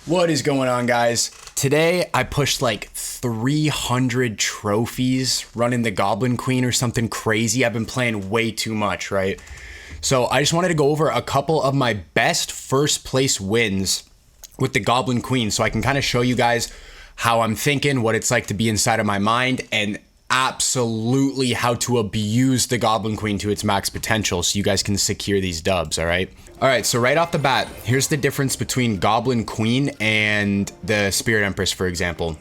What is going on, guys? Today I pushed like 300 trophies running the Goblin Queen or something crazy. I've been playing way too much, right? So I just wanted to go over a couple of my best first place wins with the Goblin Queen so I can kind of show you guys how I'm thinking, what it's like to be inside of my mind, and absolutely how to abuse the Goblin Queen to its max potential so you guys can secure these dubs, all right? All right, so right off the bat, here's the difference between Goblin Queen and the Spirit Empress, for example.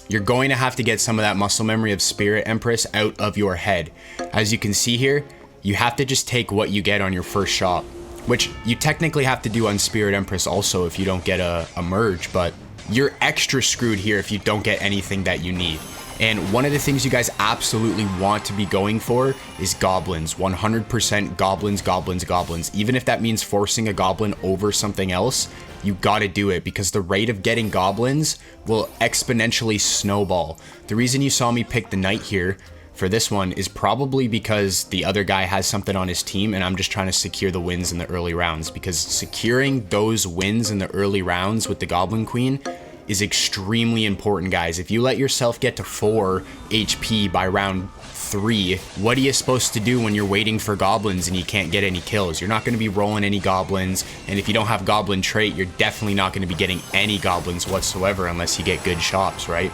You're going to have to get some of that muscle memory of Spirit Empress out of your head. As you can see here, you have to just take what you get on your first shot, which you technically have to do on Spirit Empress also if you don't get a merge, but you're extra screwed here if you don't get anything that you need. And one of the things you guys absolutely want to be going for is goblins. 100% goblins, goblins, goblins. Even if that means forcing a goblin over something else, you gotta do it because the rate of getting goblins will exponentially snowball. The reason you saw me pick the knight here for this one is probably because the other guy has something on his team and I'm just trying to secure the wins in the early rounds, because securing those wins in the early rounds with the Goblin Queen is extremely important, guys. If you let yourself get to 4 HP by round 3, what are you supposed to do when you're waiting for goblins and you can't get any kills? You're not going to be rolling any goblins, and if you don't have goblin trait, you're definitely not going to be getting any goblins whatsoever unless you get good shops, right?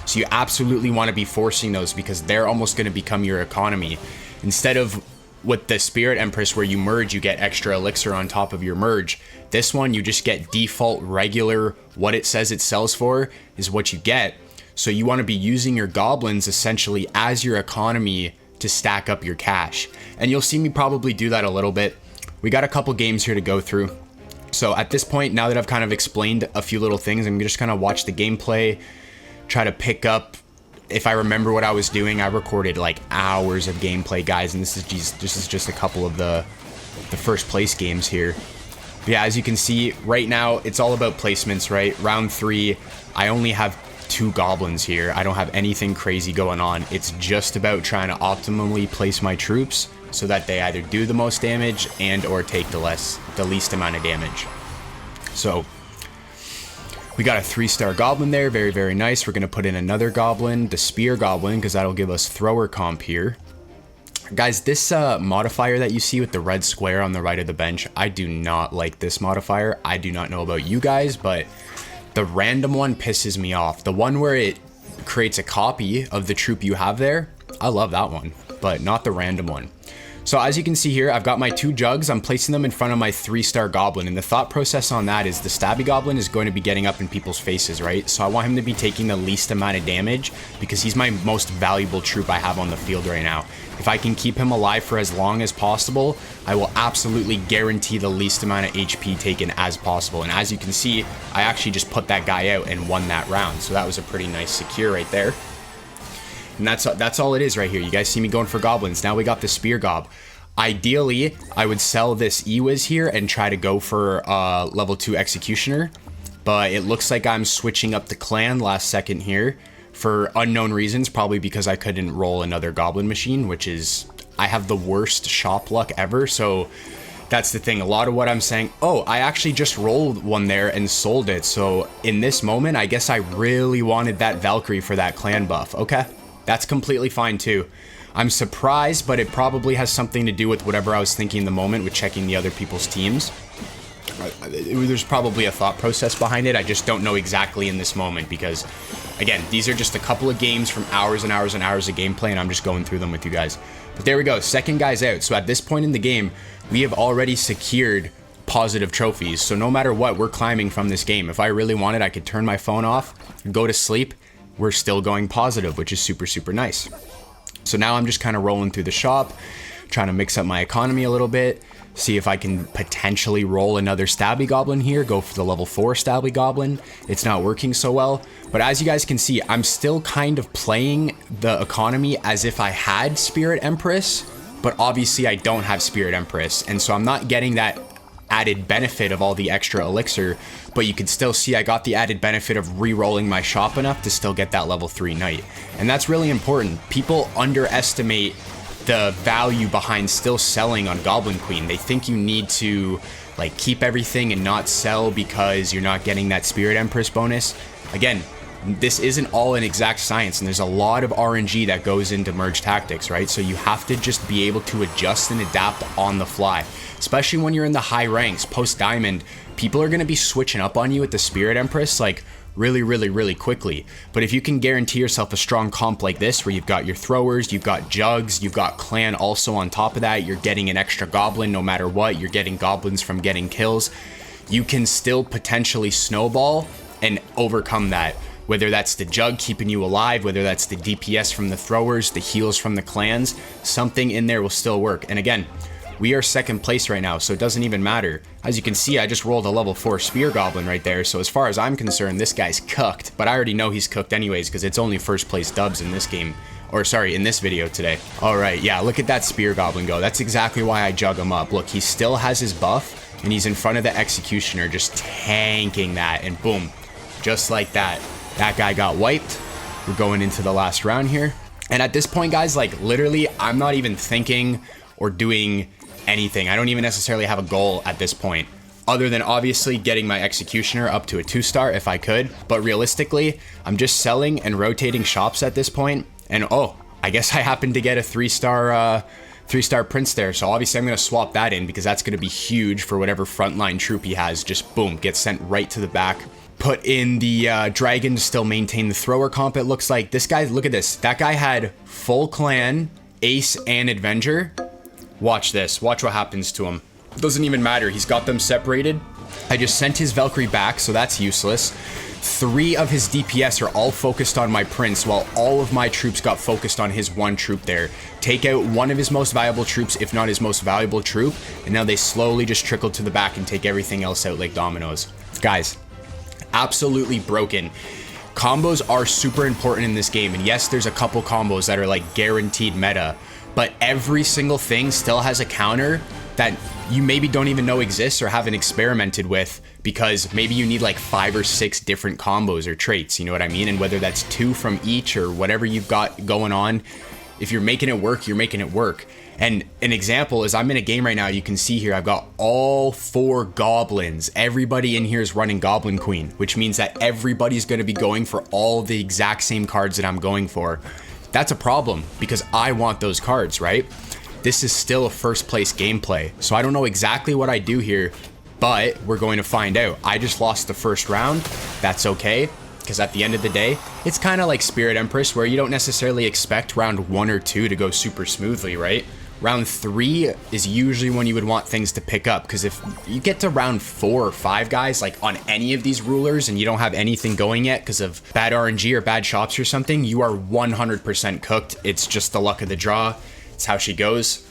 So you absolutely want to be forcing those because they're almost going to become your economy. Instead of with the Spirit Empress where you merge, you get extra elixir on top of your merge. This one, you just get default regular, what it says it sells for is what you get. So you want to be using your goblins essentially as your economy to stack up your cash. And you'll see me probably do that a little bit. We got a couple games here to go through. So at this point, now that I've kind of explained a few little things, I'm just kind of watch the gameplay, try to pick up. If I remember what I was doing, I recorded like hours of gameplay, guys, and this is just a couple of the first place games here. But yeah, as you can see, right now, it's all about placements, right? Round 3, I only have 2 goblins here. I don't have anything crazy going on. It's just about trying to optimally place my troops so that they either do the most damage and or take the least amount of damage. So we got a 3-star goblin there, very, very nice. We're going to put in another goblin, the spear goblin, because that'll give us thrower comp here. Guys, this modifier that you see with the red square on the right of the bench, I do not like this modifier. I do not know about you guys, but the random one pisses me off. The one where it creates a copy of the troop you have there, I love that one, but not the random one. So as you can see here, I've got my 2 jugs. I'm placing them in front of my 3-star goblin. And the thought process on that is the stabby goblin is going to be getting up in people's faces, right? So I want him to be taking the least amount of damage because he's my most valuable troop I have on the field right now. If I can keep him alive for as long as possible, I will absolutely guarantee the least amount of HP taken as possible. And as you can see, I actually just put that guy out and won that round. So that was a pretty nice secure right there. And that's all it is right here. You guys see me going for goblins. Now we got the spear gob. Ideally, I would sell this Ewiz here and try to go for level 2 executioner. But it looks like I'm switching up the clan last second here for unknown reasons. Probably because I couldn't roll another goblin machine, which is, I have the worst shop luck ever. So that's the thing. A lot of what I'm saying, oh, I actually just rolled one there and sold it. So in this moment, I guess I really wanted that Valkyrie for that clan buff. Okay. That's completely fine too. I'm surprised, but it probably has something to do with whatever I was thinking in the moment with checking the other people's teams. There's probably a thought process behind it. I just don't know exactly in this moment because, again, these are just a couple of games from hours and hours and hours of gameplay, and I'm just going through them with you guys. But there we go. Second guy's out. So at this point in the game, we have already secured positive trophies. So no matter what, we're climbing from this game. If I really wanted, I could turn my phone off, go to sleep. We're still going positive, which is super, super nice. So now I'm just kind of rolling through the shop, trying to mix up my economy a little bit, see if I can potentially roll another stabby goblin here, go for the level 4 stabby goblin. It's not working so well, but as you guys can see, I'm still kind of playing the economy as if I had Spirit Empress, but obviously I don't have Spirit Empress, and so I'm not getting that added benefit of all the extra elixir, but you can still see I got the added benefit of re-rolling my shop enough to still get that level 3 knight. And that's really important. People underestimate the value behind still selling on Goblin Queen. They think you need to like keep everything and not sell because you're not getting that Spirit Empress bonus. Again, this isn't all an exact science, and there's a lot of RNG that goes into merge tactics, right? So you have to just be able to adjust and adapt on the fly, especially when you're in the high ranks. Post Diamond, people are going to be switching up on you with the Spirit Empress like really quickly. But if you can guarantee yourself a strong comp like this, where you've got your throwers, you've got jugs, you've got clan also on top of that, you're getting an extra goblin no matter what, you're getting goblins from getting kills, you can still potentially snowball and overcome that. Whether that's the jug keeping you alive, whether that's the DPS from the throwers, the heals from the clans, something in there will still work. And again, we are second place right now, so it doesn't even matter. As you can see, I just rolled a level 4 Spear Goblin right there, so as far as I'm concerned, this guy's cooked. But I already know he's cooked anyways, because it's only first place dubs in this game. Or sorry, in this video today. Alright, yeah, look at that Spear Goblin go. That's exactly why I jug him up. Look, he still has his buff, and he's in front of the Executioner, just tanking that, and boom, just like that. That guy got wiped. We're going into the last round here. And at this point, guys, like literally, I'm not even thinking or doing anything. I don't even necessarily have a goal at this point, other than obviously getting my Executioner up to a 2-star if I could. But realistically, I'm just selling and rotating shops at this point. And oh, I guess I happened to get a 3-star Prince there. So obviously I'm going to swap that in because that's going to be huge for whatever frontline troop he has. Just boom, gets sent right to the back. Put in the dragon to still maintain the thrower comp, it looks like. This guy, look at this. That guy had full clan, ace, and Avenger. Watch this. Watch what happens to him. It doesn't even matter. He's got them separated. I just sent his Valkyrie back, so that's useless. 3 of his DPS are all focused on my Prince, while all of my troops got focused on his one troop there. Take out one of his most valuable troops, if not his most valuable troop, and now they slowly just trickle to the back and take everything else out like dominoes. Guys, absolutely broken. Combos are super important in this game, and yes, there's a couple combos that are like guaranteed meta, but every single thing still has a counter that you maybe don't even know exists or haven't experimented with, because maybe you need like 5 or 6 different combos or traits, you know what I mean? And whether that's 2 from each or whatever you've got going on, if you're making it work, you're making it work. And an example is I'm in a game right now, you can see here, I've got all 4 goblins. Everybody in here is running Goblin Queen, which means that everybody's going to be going for all the exact same cards that I'm going for. That's a problem because I want those cards, right? This is still a first place gameplay. So I don't know exactly what I do here, but we're going to find out. I just lost the first round. That's okay, because at the end of the day, it's kind of like Spirit Empress, where you don't necessarily expect round 1 or 2 to go super smoothly, right? Round 3 is usually when you would want things to pick up, because if you get to round 4 or 5, guys, like on any of these rulers and you don't have anything going yet because of bad RNG or bad shops or something, you are 100% cooked. It's just the luck of the draw. It's how she goes.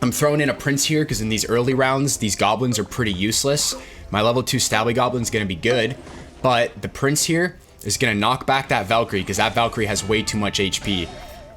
I'm throwing in a Prince here because in these early rounds, these goblins are pretty useless. My level 2 Stabby Goblin is going to be good, but the Prince here is going to knock back that Valkyrie because that Valkyrie has way too much HP.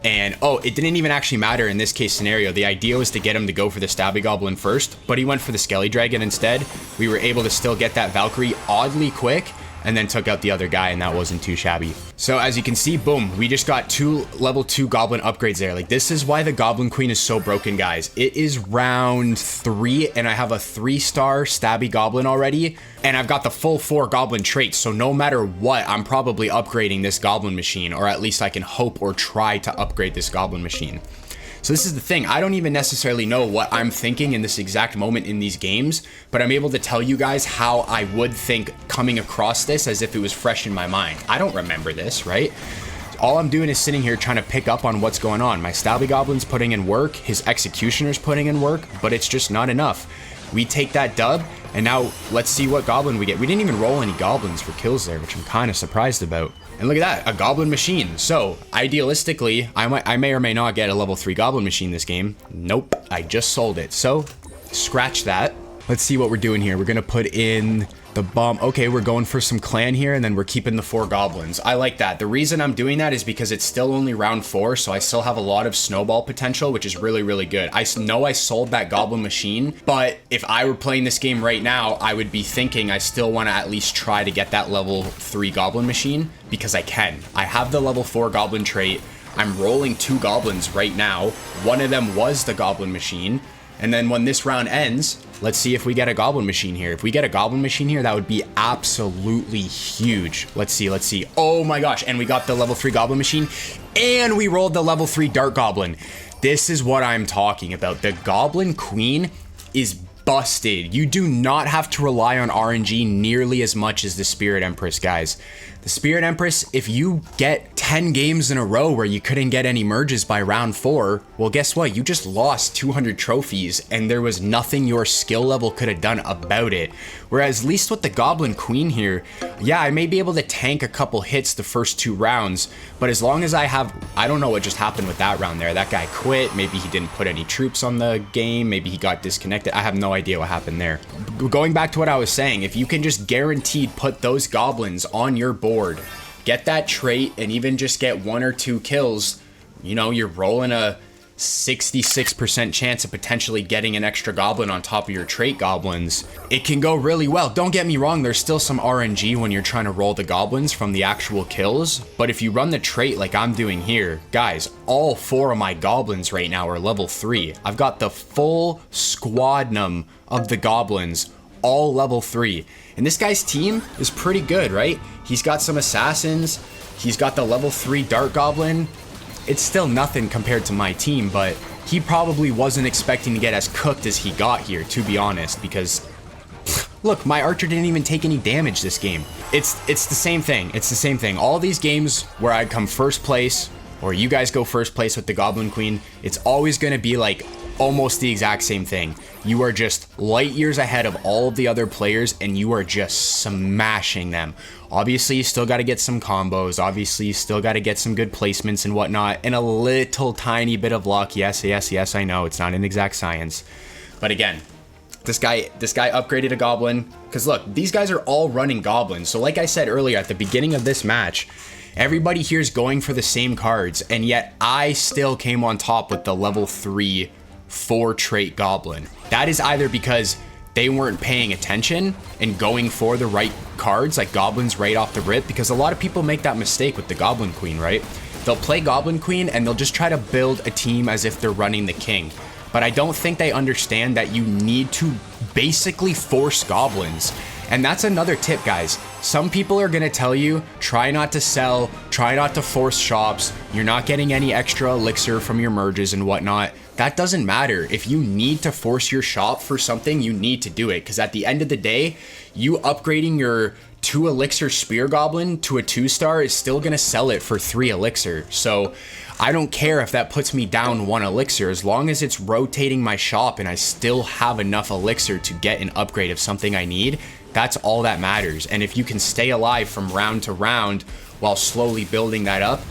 And oh, it didn't even actually matter in this case scenario. The idea was to get him to go for the Stabby Goblin first, but he went for the Skelly Dragon instead. We were able to still get that Valkyrie oddly quick, and then took out the other guy, and that wasn't too shabby. So as you can see, boom, we just got 2 level 2 goblin upgrades there. Like, this is why the Goblin Queen is so broken, guys. It is round 3, and I have a 3-star Stabby Goblin already, and I've got the full 4 goblin traits, so no matter what, I'm probably upgrading this goblin machine, or at least I can hope or try to upgrade this goblin machine. So this is the thing, I don't even necessarily know what I'm thinking in this exact moment in these games, but I'm able to tell you guys how I would think coming across this as if it was fresh in my mind. I don't remember this, right? All I'm doing is sitting here trying to pick up on what's going on. My Stabby Goblin's putting in work, his Executioner's putting in work, but it's just not enough. We take that dub, and now let's see what goblin we get. We didn't even roll any goblins for kills there, which I'm kind of surprised about. And look at that, a goblin machine. So idealistically, I may or may not get a level 3 goblin machine this game. Nope, I just sold it. So scratch that. Let's see what we're doing here. We're gonna put in the bomb. Okay, we're going for some clan here, and then we're keeping the 4 goblins. I like that. The reason I'm doing that is because it's still only round 4, so I still have a lot of snowball potential, which is really, really good. I know I sold that goblin machine, but if I were playing this game right now, I would be thinking I still want to at least try to get that level 3 goblin machine, because I can. I have the level 4 goblin trait. I'm rolling 2 goblins right now. One of them was the goblin machine. And then when this round ends, let's see if we get a goblin machine here. If we get a goblin machine here, that would be absolutely huge. Let's see. Oh my gosh. And we got the level 3 goblin machine. And we rolled the level 3 dark goblin. This is what I'm talking about. The goblin queen is busted. You do not have to rely on RNG nearly as much as the Spirit Empress, guys. The Spirit Empress, if you get 10 games in a row where you couldn't get any merges by round 4, well, guess what? You just lost 200 trophies and there was nothing your skill level could have done about it. Whereas at least with the Goblin Queen here, yeah, I may be able to tank a couple hits the first 2 rounds, but as long as I don't know what just happened with that round there. That guy quit. Maybe he didn't put any troops on the game. Maybe he got disconnected. I have no idea what happened there. Going back to what I was saying, if you can just guaranteed put those goblins on your board, get that trait, and even just get 1 or 2 kills, you know, you're rolling a 66% chance of potentially getting an extra goblin on top of your trait goblins. It can go really well. Don't get me wrong, there's still some RNG when you're trying to roll the goblins from the actual kills, but if you run the trait like I'm doing here, guys, all 4 of my goblins right now are level 3. I've got the full squadnum of the goblins, all level 3. And this guy's team is pretty good, right? He's got some assassins, he's got the level 3 dark goblin. It's still nothing compared to my team, but he probably wasn't expecting to get as cooked as he got here, to be honest, because look, my archer didn't even take any damage this game. It's the same thing. It's the same thing. All these games where I come first place, or you guys go first place with the Goblin Queen, it's always going to be like almost the exact same thing. You are just light years ahead of all of the other players, and you are just smashing them. Obviously, you still got to get some combos. Obviously, you still got to get some good placements and whatnot, and a little tiny bit of luck. Yes, I know it's not an exact science. But again, this guy upgraded a goblin, because look, these guys are all running goblins. So like I said earlier at the beginning of this match, everybody here is going for the same cards, and yet I still came on top with the level 3 4 trait goblin. That is either because they weren't paying attention and going for the right cards, like goblins right off the rip, because a lot of people make that mistake with the Goblin Queen, right? They'll play Goblin Queen and they'll just try to build a team as if they're running the king. But I don't think they understand that you need to basically force goblins. And that's another tip, guys. Some people are gonna tell you, try not to sell, try not to force shops, you're not getting any extra elixir from your merges and whatnot. That doesn't matter. If you need to force your shop for something, you need to do it. Because at the end of the day, you upgrading your 2 elixir spear goblin to a 2-star is still gonna sell it for 3 elixir. So I don't care if that puts me down 1 elixir, as long as it's rotating my shop and I still have enough elixir to get an upgrade of something I need. That's all that matters. And if you can stay alive from round to round while slowly building that up,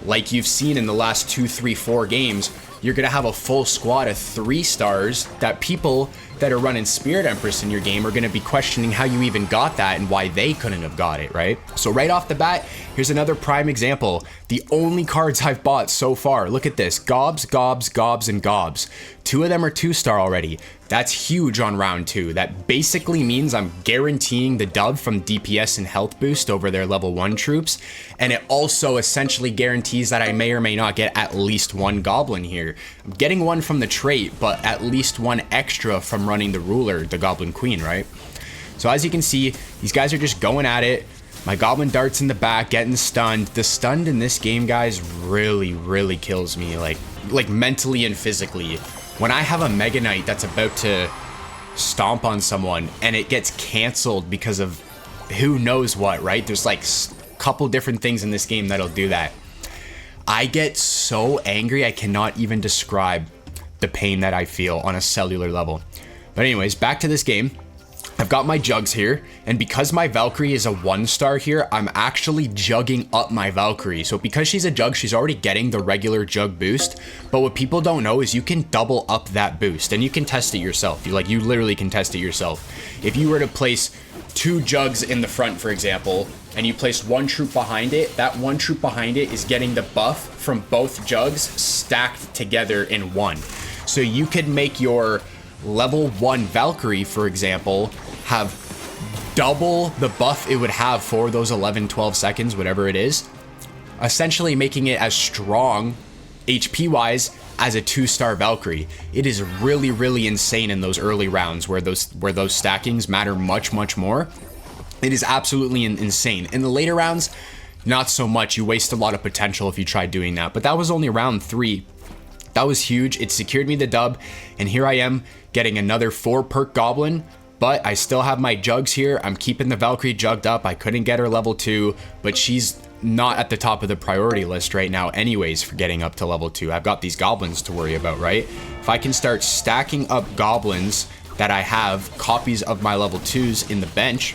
like you've seen in the last 2, 3, 4 games, you're gonna have a full squad of 3 stars that people that are running Spirit Empress in your game are gonna be questioning how you even got that and why they couldn't have got it, right? So right off the bat, here's another prime example. The only cards I've bought so far, look at this, gobs, gobs, gobs, and gobs. 2 of them are 2-star already. That's huge on round 2. That basically means I'm guaranteeing the dub from DPS and health boost over their level 1 troops. And it also essentially guarantees that I may or may not get at least 1 goblin here. I'm getting 1 from the trait, but at least 1 extra from running the ruler, the Goblin Queen, right? So as you can see, these guys are just going at it. My goblin darts in the back, getting stunned. The stunned in this game, guys, really kills me, like mentally and physically. When I have a Mega Knight that's about to stomp on someone and it gets canceled because of who knows what, right? There's like a couple different things in this game that'll do that. I get so angry, I cannot even describe the pain that I feel on a cellular level. But anyways, back to this game. I've got my jugs here, and because my Valkyrie is a 1-star here, I'm actually jugging up my Valkyrie. So because she's a jug, she's already getting the regular jug boost, but what people don't know is you can double up that boost, and you can test it yourself. You literally can test it yourself. If you were to place 2 jugs in the front, for example, and you place 1 troop behind it, that 1 troop behind it is getting the buff from both jugs stacked together in one. So you could make your level 1 Valkyrie, for example, have double the buff it would have for those 11, 12 seconds, whatever it is, essentially making it as strong HP wise as a 2-star Valkyrie. It is really, really insane in those early rounds where those stackings matter much, much more. It is absolutely insane. In the later rounds, not so much. You waste a lot of potential if you try doing that. But that was only round 3. That was huge. It secured me the dub. And here I am getting another 4 perk Goblin. But I still have my jugs here. I'm keeping the Valkyrie jugged up. I couldn't get her level 2. But she's not at the top of the priority list right now anyways for getting up to level 2. I've got these goblins to worry about, right? If I can start stacking up goblins that I have copies of my level 2s in the bench,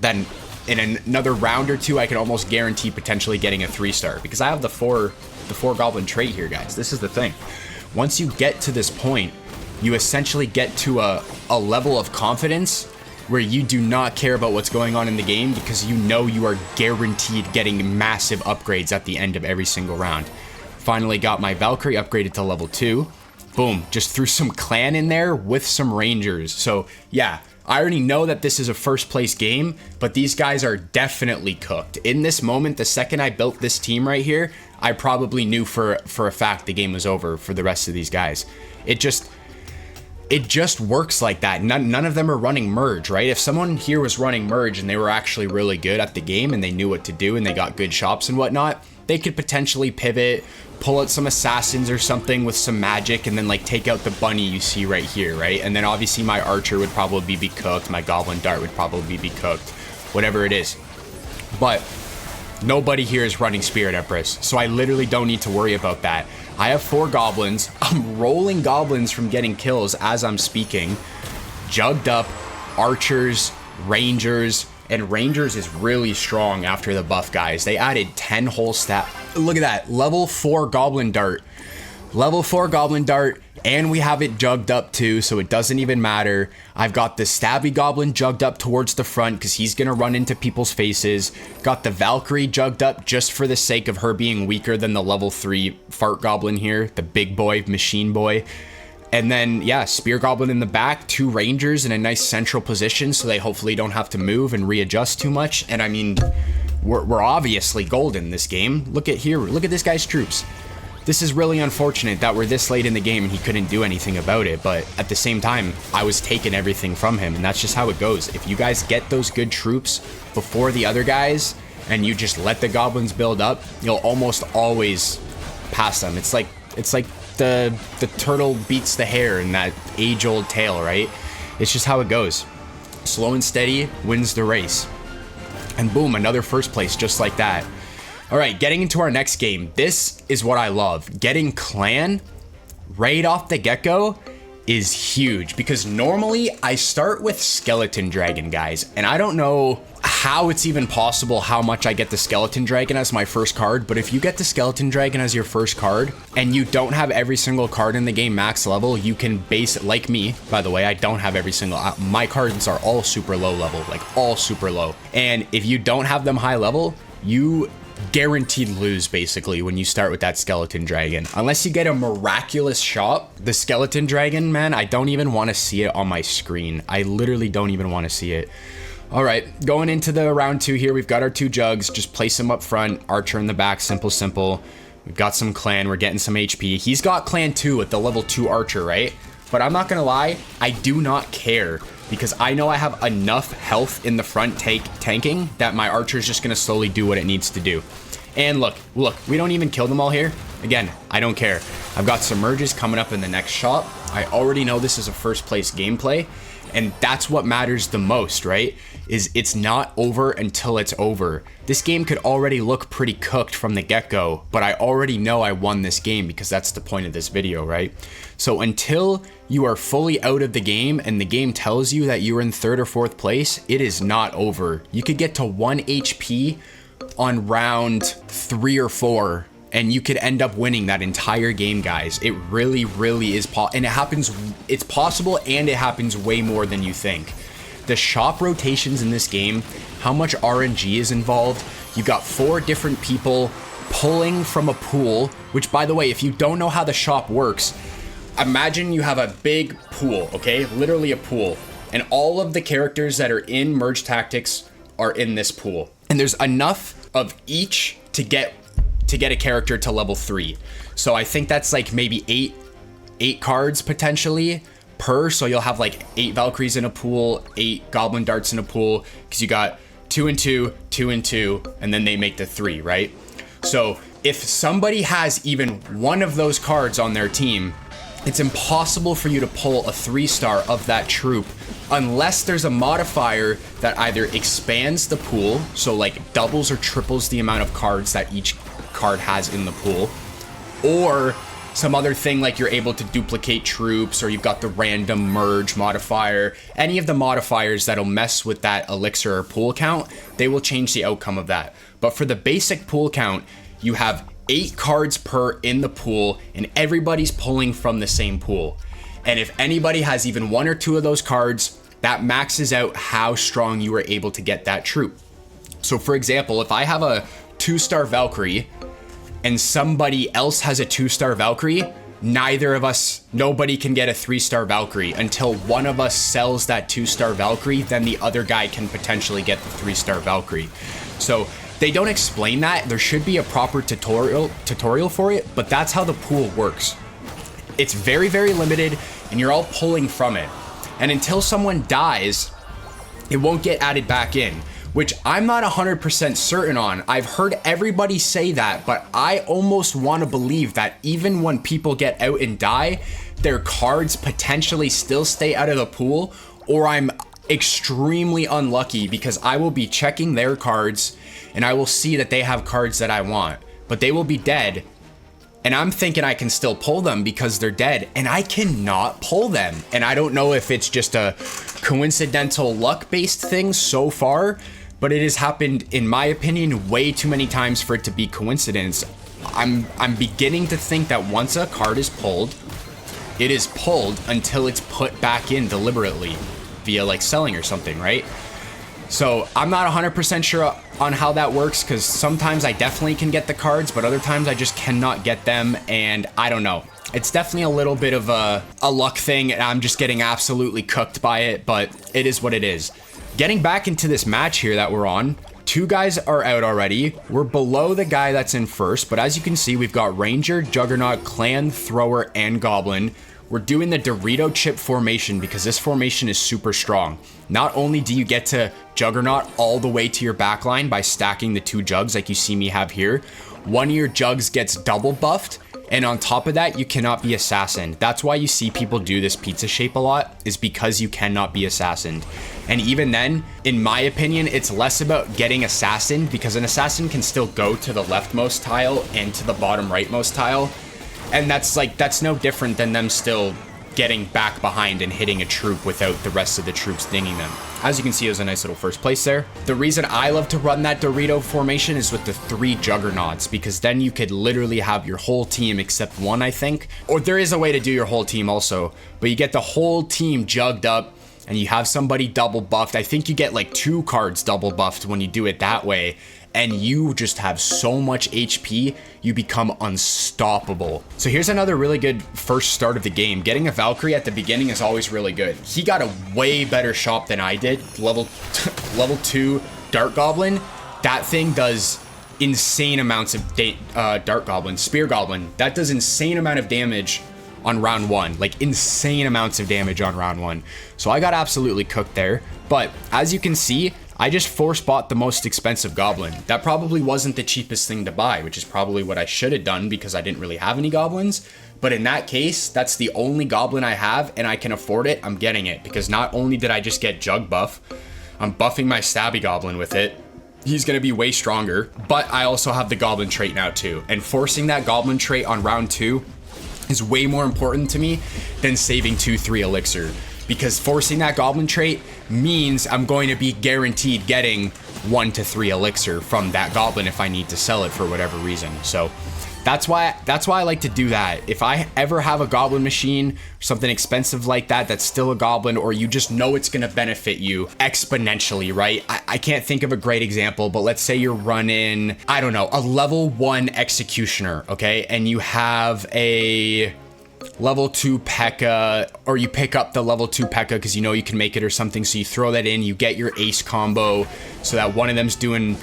then in another round or 2, I can almost guarantee potentially getting a 3-star because I have the four goblin trait here, guys. This is the thing. Once you get to this point, you essentially get to a level of confidence where you do not care about what's going on in the game because you know you are guaranteed getting massive upgrades at the end of every single round. Finally got my Valkyrie upgraded to level 2. Boom, just threw some clan in there with some rangers. So yeah, I already know that this is a first place game, but these guys are definitely cooked. In this moment, the second I built this team right here, I probably knew for a fact the game was over for the rest of these guys. It just works like that. None of them are running merge, right? If someone here was running merge and they were actually really good at the game and they knew what to do and they got good shops and whatnot, they could potentially pivot, pull out some assassins or something with some magic and then like take out the bunny you see right here, right? And then obviously my archer would probably be cooked. My goblin dart would probably be cooked, whatever it is. But nobody here is running Spirit Empress, so I literally don't need to worry about that. I have 4 goblins. I'm rolling goblins from getting kills as I'm speaking. Jugged up, archers, rangers, and rangers is really strong after the buff, guys. They added 10 whole stat. Look at that, level 4 goblin dart. Level 4 goblin dart, and we have it jugged up too, so it doesn't even matter. I've got the stabby goblin jugged up towards the front because he's gonna run into people's faces. Got the Valkyrie jugged up just for the sake of her being weaker than the level 3 fart goblin here, the big boy, machine boy. And then, yeah, spear goblin in the back, 2 rangers in a nice central position so they hopefully don't have to move and readjust too much. And I mean, we're obviously golden this game. Look at here, look at this guy's troops. This is really unfortunate that we're this late in the game and he couldn't do anything about it, but at the same time, I was taking everything from him, and that's just how it goes. If you guys get those good troops before the other guys, and you just let the goblins build up, you'll almost always pass them. It's like the turtle beats the hare in that age-old tale, right? It's just how it goes. Slow and steady wins the race. And boom, another first place just like that. All right, getting into our next game. This is what I love. Getting clan right off the get-go is huge because normally I start with skeleton dragon, guys, and I don't know how it's even possible how much I get the skeleton dragon as my first card, but if you get the skeleton dragon as your first card and you don't have every single card in the game max level, you can base it like me. By the way, I don't have every single, my cards are all super low level, like all super low. And if you don't have them high level, you guaranteed lose basically when you start with that skeleton dragon. Unless you get a miraculous shot, the skeleton dragon, man, I don't even want to see it on my screen. I literally don't even want to see it. All right, going into the round 2 here, we've got our 2 jugs. Just place them up front, archer in the back, simple. We've got some clan, we're getting some HP. He's got clan 2 with the level 2 archer, right? But I'm not gonna lie, I do not care because I know I have enough health in the front tanking that my archer is just gonna slowly do what it needs to do. And look, we don't even kill them all here. Again, I don't care. I've got some merges coming up in the next shop. I already know this is a first place gameplay, and that's what matters the most, right? Is it's not over until it's over. This game could already look pretty cooked from the get-go, but I already know I won this game because that's the point of this video, right? So until you are fully out of the game and the game tells you that you're in 3rd or 4th place, it is not over. You could get to 1 HP on round 3 or 4 and you could end up winning that entire game, guys. It really, really is and it's possible, and it happens way more than you think. The shop rotations in this game, how much RNG is involved. You got 4 different people pulling from a pool, which, by the way, if you don't know how the shop works, imagine you have a big pool, okay? Literally a pool. And all of the characters that are in Merge Tactics are in this pool. And there's enough of each to get to get a character to level 3. So I think that's like maybe eight cards potentially per. So you'll have like 8 Valkyries in a pool, 8 Goblin Darts in a pool, because you got 2 and 2, 2 and 2, and then they make the 3, right? So if somebody has even one of those cards on their team, it's impossible for you to pull a 3-star of that troop unless there's a modifier that either expands the pool, so like doubles or triples the amount of cards that each card has in the pool, or some other thing like you're able to duplicate troops, or you've got the random merge modifier. Any of the modifiers that'll mess with that elixir or pool count, they will change the outcome of that. But for the basic pool count, you have 8 cards per in the pool, and everybody's pulling from the same pool. And if anybody has even 1 or 2 of those cards, that maxes out how strong you are able to get that troop. So for example, if I have a 2-star Valkyrie and somebody else has a 2-star Valkyrie, nobody can get a 3-star Valkyrie until one of us sells that 2-star Valkyrie, then the other guy can potentially get the 3-star Valkyrie. So they don't explain that. There should be a proper tutorial for it, but that's how the pool works. It's very, very limited, and you're all pulling from it. And until someone dies, it won't get added back in, which I'm not 100% certain on. I've heard everybody say that, but I almost want to believe that even when people get out and die, their cards potentially still stay out of the pool, or I'm extremely unlucky because I will be checking their cards and I will see that they have cards that I want, but they will be dead. And I'm thinking I can still pull them because they're dead, and I cannot pull them. And I don't know if it's just a coincidental luck-based thing so far, but it has happened, in my opinion, way too many times for it to be coincidence. I'm beginning to think that once a card is pulled, it is pulled until it's put back in deliberately via like selling or something, right? So I'm not 100% sure on how that works, because sometimes I definitely can get the cards, but other times I just cannot get them, and I don't know. It's definitely a little bit of a luck thing, and I'm just getting absolutely cooked by it, but it is what it is. Getting back into this match here that we're on, 2 guys are out already. We're below the guy that's in first, but as you can see, we've got Ranger, Juggernaut, Clan, Thrower, and Goblin. We're doing the Dorito chip formation because this formation is super strong. Not only do you get to Juggernaut all the way to your backline by stacking the 2 jugs like you see me have here, one of your jugs gets double buffed, and on top of that, you cannot be assassined. That's why you see people do this pizza shape a lot, is because you cannot be assassined. And even then, in my opinion, it's less about getting assassined, because an assassin can still go to the leftmost tile and to the bottom rightmost tile. And that's no different than them still getting back behind and hitting a troop without the rest of the troops dinging them. As you can see, it was a nice little first place there. The reason I love to run that Dorito formation is with the 3 Juggernauts, because then you could literally have your whole team except one, I think. Or there is a way to do your whole team also, but you get the whole team jugged up and you have somebody double buffed. I think you get like 2 cards double buffed when you do it that way. And you just have so much HP, you become unstoppable. So here's another really good first start of the game. Getting a Valkyrie at the beginning is always really good. He got a way better shop than I did. Level 2 Dart Goblin. That thing does insane amounts of Dart Goblin, Spear Goblin. That does insane amount of damage on round 1, like insane amounts of damage on round 1. So I got absolutely cooked there. But as you can see, I just force bought the most expensive Goblin. That probably wasn't the cheapest thing to buy, which is probably what I should have done because I didn't really have any Goblins. But in that case, that's the only Goblin I have and I can afford it. I'm getting it because not only did I just get Jug buff, I'm buffing my Stabby Goblin with it. He's going to be way stronger, but I also have the Goblin trait now too. And forcing that Goblin trait on round 2 is way more important to me than saving 2-3 elixir. Because forcing that Goblin trait means I'm going to be guaranteed getting 1 to 3 elixir from that Goblin if I need to sell it for whatever reason. So that's why I like to do that. If I ever have a Goblin machine, something expensive like that, that's still a Goblin, or you just know it's going to benefit you exponentially, right? I can't think of a great example, but let's say you're running, I don't know, a level 1 Executioner, okay? And you have a level 2 P.E.K.K.A, or you pick up the level 2 P.E.K.K.A because you know you can make it or something, so you throw that in, you get your ace combo so that one of them's doing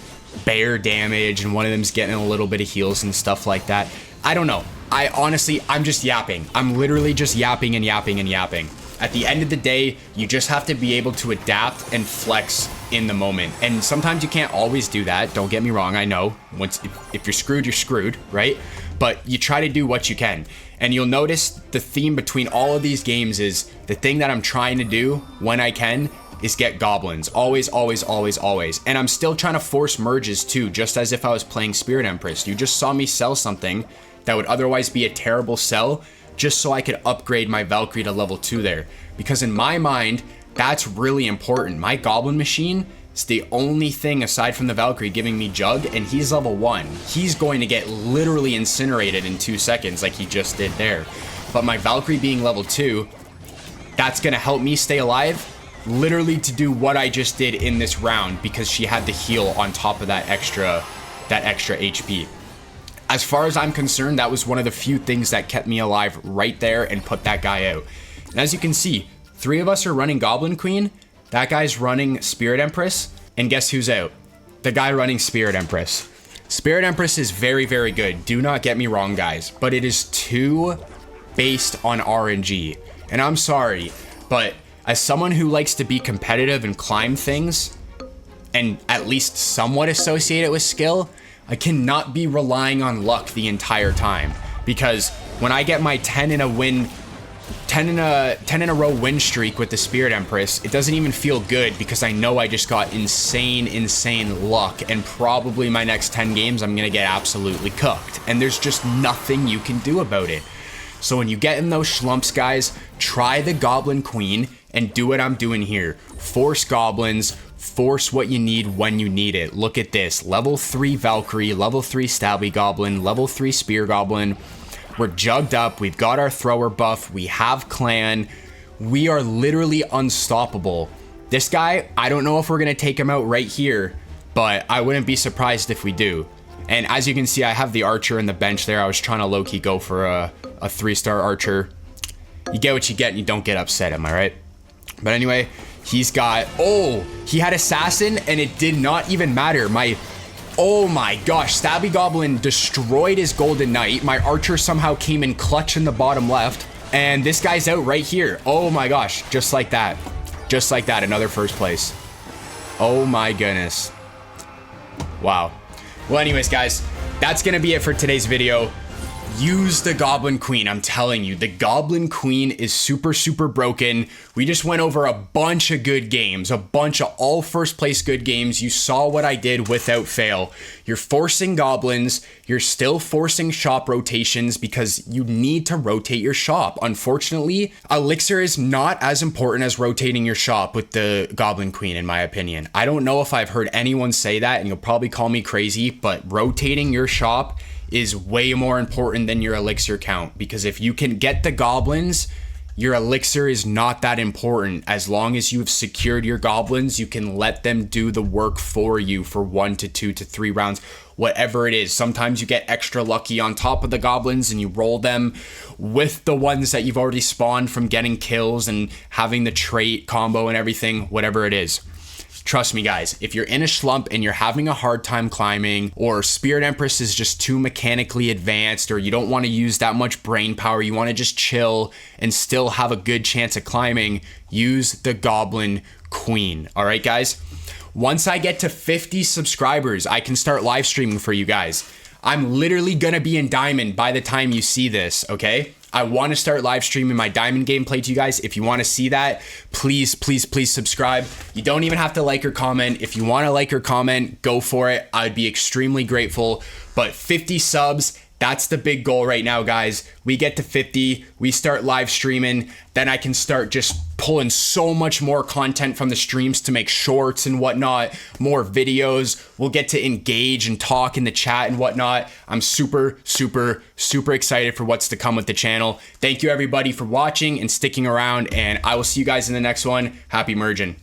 bear damage and one of them's getting a little bit of heals and stuff like that. I don't know. I'm just yapping. I'm literally just yapping and yapping and yapping. At the end of the day, you just have to be able to adapt and flex in the moment. And sometimes you can't always do that. Don't get me wrong. I know if you're screwed, you're screwed, right? But you try to do what you can. And you'll notice the theme between all of these games is the thing that I'm trying to do when I can is get goblins. Always, always, always, always. And I'm still trying to force merges too, just as if I was playing Spirit Empress. You just saw me sell something that would otherwise be a terrible sell just so I could upgrade my Valkyrie to level 2 there. Because in my mind, that's really important. My Goblin machine is the only thing aside from the Valkyrie giving me Jug, and he's level 1. He's going to get literally incinerated in 2 seconds like he just did there. But my Valkyrie being level 2, that's going to help me stay alive, literally to do what I just did in this round because she had the heal on top of that extra HP. As far as I'm concerned, that was one of the few things that kept me alive right there and put that guy out. And as you can see, 3 of us are running Goblin Queen, that guy's running Spirit Empress, and guess who's out? The guy running Spirit Empress. Spirit Empress is very, very good. Do not get me wrong, guys, but it is too based on RNG. And I'm sorry, but as someone who likes to be competitive and climb things, and at least somewhat associate it with skill, I cannot be relying on luck the entire time. Because when I get my 10 in a row win streak with the Spirit Empress, it doesn't even feel good because I know I just got insane luck, and probably my next 10 games I'm gonna get absolutely cooked, and there's just nothing you can do about it. So when you get in those schlumps, guys, try the Goblin Queen and do what I'm doing here. Force goblins, force what you need when you need it. Look at this, level 3 Valkyrie, level 3 Stabby Goblin, level 3 Spear Goblin. We're jugged up, we've got our thrower buff, we have clan. We are literally unstoppable. This guy, I don't know if we're gonna take him out right here, but I wouldn't be surprised if we do. And as you can see, I have the archer in the bench there. I was trying to low-key go for a 3-star archer. You get what you get and you don't get upset, am I right? But anyway, he's got, oh, he had assassin and it did not even matter. Oh my gosh, Stabby Goblin destroyed his Golden Knight. My archer somehow came in clutch in the bottom left, and this guy's out right here. Oh my gosh, just like that. Just like that, another first place. Oh my goodness. Wow. Well, anyways, guys, that's gonna be it for today's video. Use the Goblin Queen. I'm telling you, the Goblin Queen is super broken. We just went over a bunch of good games, a bunch of all first place good games. You saw what I did without fail. You're forcing goblins. You're still forcing shop rotations because you need to rotate your shop. Unfortunately, elixir is not as important as rotating your shop with the Goblin Queen, in my opinion. I don't know if I've heard anyone say that, and you'll probably call me crazy, but rotating your shop is way more important than your elixir count, because if you can get the goblins, your elixir is not that important. As long as you've secured your goblins, you can let them do the work for you for 1 to 2 to 3 rounds, whatever it is. Sometimes you get extra lucky on top of the goblins and you roll them with the ones that you've already spawned from getting kills and having the trait combo and everything, whatever it is. Trust me, guys, if you're in a slump and you're having a hard time climbing, or Spirit Empress is just too mechanically advanced, or you don't want to use that much brain power, you want to just chill and still have a good chance at climbing, use the Goblin Queen. All right, guys? Once I get to 50 subscribers, I can start live streaming for you guys. I'm literally going to be in Diamond by the time you see this, okay? I want to start live streaming my Diamond gameplay to you guys. If you want to see that, please subscribe. You don't even have to like or comment. If you want to like or comment, go for it. I'd be extremely grateful. But 50 subs, that's the big goal right now, guys. We get to 50, we start live streaming, then I can start just pulling so much more content from the streams to make shorts and whatnot, more videos. We'll get to engage and talk in the chat and whatnot. I'm super excited for what's to come with the channel. Thank you everybody for watching and sticking around, and I will see you guys in the next one. Happy merging.